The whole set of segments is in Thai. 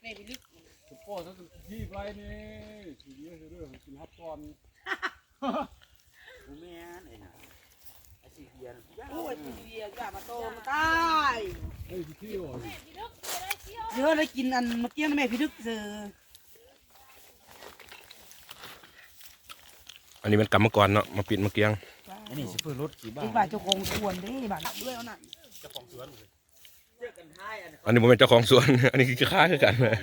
แม่พี่ลึก สุโขทัยที่ไรนี่ทีนี้เรื่องกินฮับก่อน กูแม่นไอ้น่ะไอ้สีเบียร์ โอ้ยพี่เบียร์อย่ามาโตมาตาย ไอ้ที่อ่อน เยอะเลยกินอันเมื่อกี้แม่พี่ลึกเจอ อันนี้มันกรรมกรเนาะมาปิดมาเกียง อันนี้สิเพื่อรถกี่บ้า ไอ้บ่าเจ้าของสวนเด้บ่าหนักด้วยเอาหนัก เจ้าของสวนเจอกันท้ายอัน อันนี้ผมเป็นเจ้าของสวน อันนี้คือค้าคือกันเลย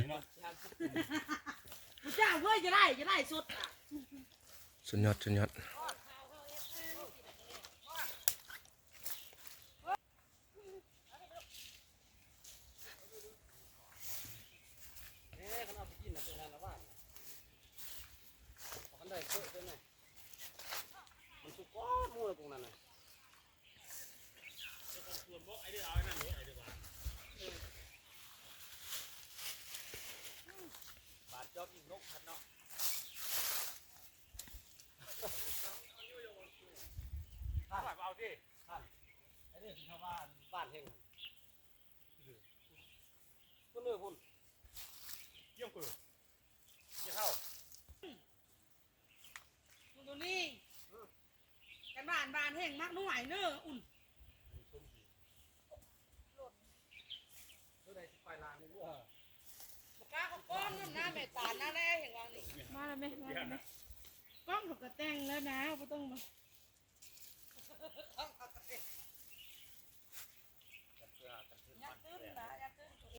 เจ้าเว้ยจะได้สุดอ่ะ สุดยอดสุดยอด มันสุกก้อมูตรงนั้นน่ะบาดจอบอีกนกพันเนาะเอาที่อันนี้คือชาวบ้านบ้านเฮงก็เลือกคุณเยี่ยมปืนเยี่ยมเข้า ดูนี่กันบ้านแห้งมากหน่วยเนอะอุ่น ก้าเขาก้อนหน้าเมตาหน้าแร่เห็นว่านี่ มาแล้วไหมกล้องถูกกระแตงแล้วนะไม่ต้องมา เขา